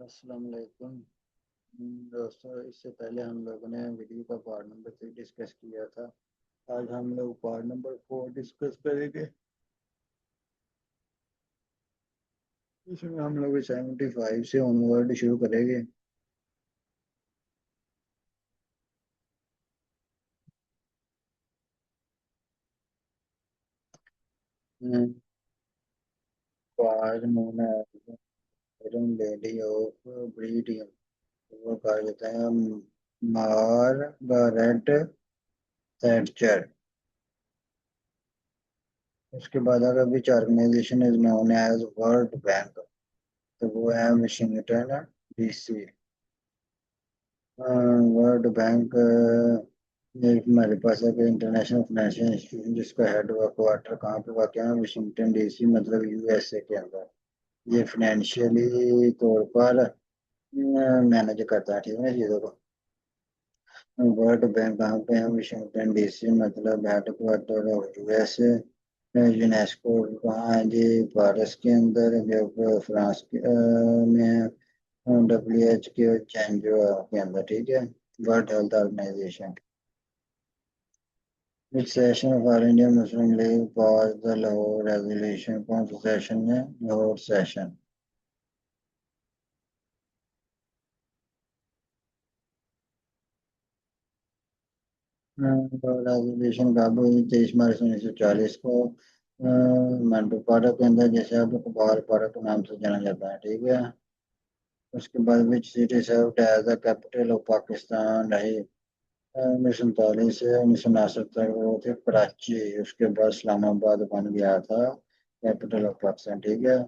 अस्सलाम वालेकुम। दोस्तों, इससे पहले हम लोगों ने वीडियो का पार्ट नंबर 3 डिस्कस किया था। आज हम लोग पार्ट नंबर 4 डिस्कस करेंगे। इसमें हम लोग 75 से ऑनवर्ड शुरू करेंगे। आज मून लेडी ऑफ ब्रीडियम, वो कहा जाता है मार्गारेट थैचर। उसके बाद अगर which organization is known as World Bank, तो वो है वाशिंगटन डीसी। वर्ल्ड बैंक एक हमारे पास है कि इंटरनेशनल फाइनेंशियल इंस्टीट्यूशन, जिसका हेड क्वार्टर कहाँ पे वाक़ है? वाशिंगटन डीसी, मतलब यूएसए के अंदर। ये फाइनेंशियली तौर पर मैनेज करता है, ठीक है ना चीज़ों को। वर्ल्ड बैंक कहाँ पे है? वाशिंगटन डीसी, मतलब head quarter of USA. UNESCO कहाँ है जी? पेरिस के अंदर, जो फ्रांस के में। डब्ल्यू एच के चेंजो के अंदर, ठीक है। World Health Organization. Which session of All India Muslim League passed the Lahore resolution? कौन सा सेशन है? लाहौर सेशन। रेजोल्यूशन काबू हुई 23 मार्च 1940 को। मंटू पार्क के अंदर, जैसे अब कबाल पार्क के नाम से जाना जाता है, ठीक है। उसके बाद which city served as the capital of Pakistan रही? 1947 से 1969 तक वो थे कराची। उसके बाद इस्लामाबाद बन गया था कैपिटल ऑफ पाकिस्तान, ठीक है।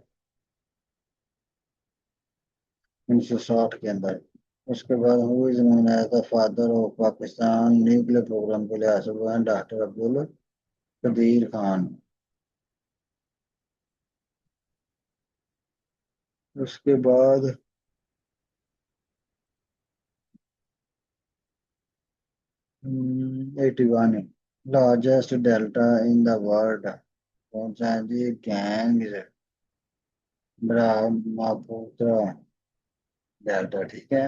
1960 के अंदर। उसके बाद who is known as the father of Pakistan nuclear programme के लिहाज से, वो हैं डॉक्टर अब्दुल कदीर खान। उसके बाद 81, largest delta in the world कौन सा है जी? गैंग ब्रह्मपुत्र डेल्टा, ठीक है।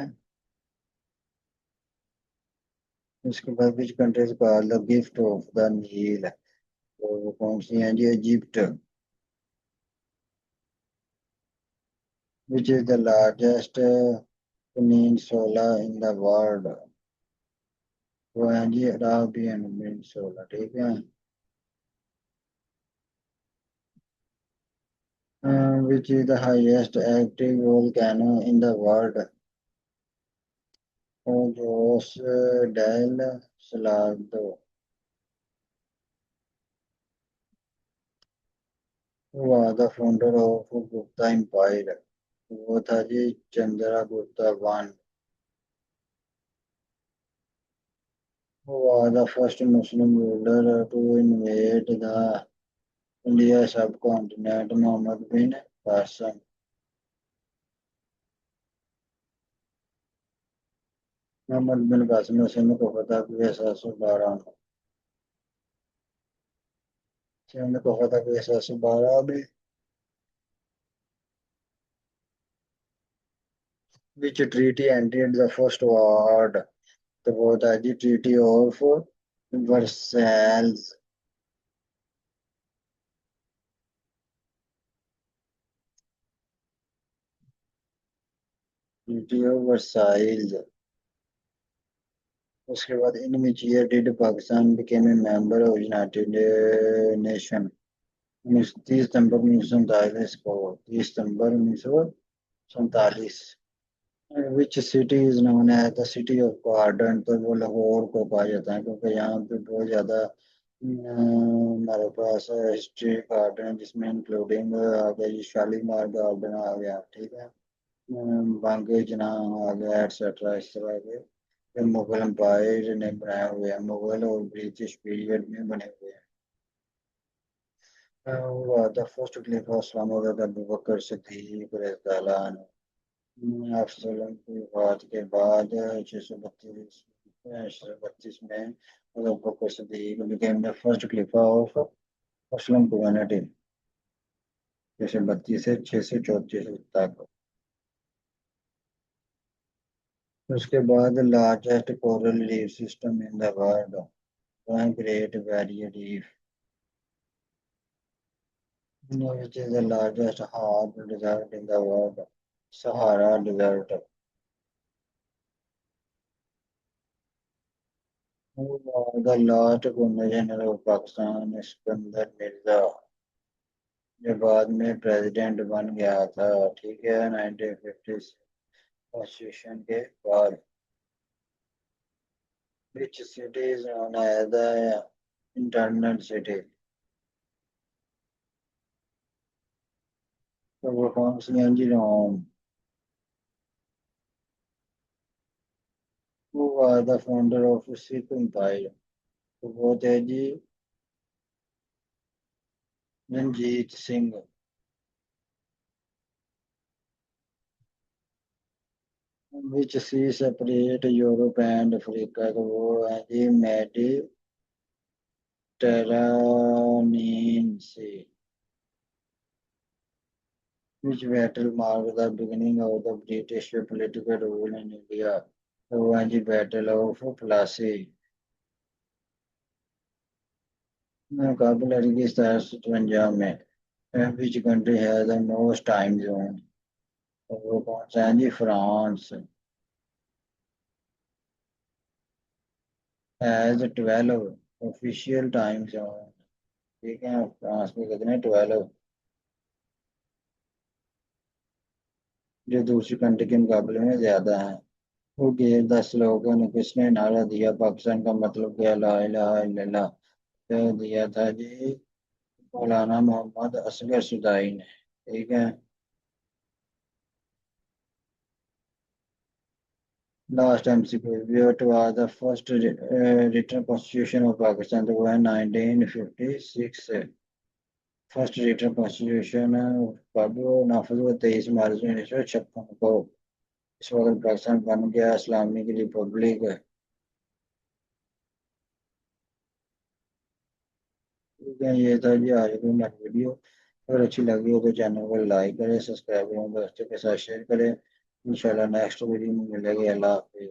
उसके बाद which countries called the gift of the Nile, तो वो कौन सी है जी? Egypt. Which is the largest peninsula in the world, वो है जी अराबियन पेनिनसुला, ठीक है। Which is the highest active volcano in the world? Jose del Salado. वो the founder of Gupta empire, वो था जी चंद्रगुप्ता वन। वो the first Muslim ruler to invade the India subcontinent, Mohammad bin Qasim. Mohammad bin Qasim ने सिंध को फतह किया 712 में। सिंध को फतह किया 712 में। Which treaty ended the first world? तो वो था जी treaty of Versailles. Treaty of Versailles. उसके बाद in which year did Pakistan became a member of United Nation? 30 सितंबर 1947 को, 30 सितंबर 1947। Which city is known as the city of garden, तो वो लाहौर को कहा जाता है, क्योंकि यहाँ पे बहुत ज्यादा हमारे पास हिस्ट्री गार्डन है, जिसमें इंक्लूडिंग आ गया जी शालीमार गार्डन आ गया, ठीक है। बांगे जना आ गया, एटसेट्रा, इस तरह के ये मुगल एम्पायर ने बनाए हुए हैं, मुगल और ब्रिटिश पीरियड में बने हुए हैं। द फर्स्ट खलीफा इस्लामाबाद अबू बकर सिद्दीक रज़ियल्लाहु अन्हु। अफजल की वफात के बाद 632 में Abu Bakr Siddiq became the first खलीफा of मुस्लिम कम्युनिटी, 632 से 634 तक। उसके बाद largest coral reef system in the world, Great Barrier Reef, which is the largest hard desert in the world, Sahara Desert. Who was the last Governor General of Pakistan, Sikandar Mirza, जो बाद में president बन गया था, ठीक है, 1950 कॉन्स्टिट्यूशन के बाद. Which city is known as the internal city? तो वो कौन सी है जी? रोम. Who was the founder of Sikh Empire? तो वो थे जी Ranjit Singh. Which sea separate Europe and Africa? तो वो है जी Mediterranean Sea. Which battle marked the beginning of the British political rule in India? तो वो है जी बैटल ऑफ प्लासी. मुकाबला की 1757 में. Which country has the most time zone? तो वो कौन सा है जी? France. Has 12 official time zone. ठीक है, फ्रांस में कितने? 12, जो दूसरी कंट्री के मुकाबले में ज्यादा है. वो गेर द स्लोगन, किसने नारा दिया? पाकिस्तान का मतलब क्या? ला इलाहा इल्लल्लाह. तो दिया था जी मौलाना मोहम्मद असगर सुदाई ने. ठीक है. Last MCQ, what was the first written constitution of Pakistan? तो वो है 1956 से. फर्स्ट रिटन कॉन्स्टिट्यूशन कब नाफिज हुआ? 23 मार्च 1956 को. इस वक्त पाकिस्तान बन गया इस्लामिक रिपब्लिक. ठीक है, ये था जी आज की हमारी वीडियो. अगर अच्छी लगी हो तो चैनल को लाइक करें, सब्सक्राइब करें, दोस्तों के साथ शेयर करें. इंशाल्लाह नेक्स्ट वीडियो में मिलेंगे. अल्लाह हाफिज़.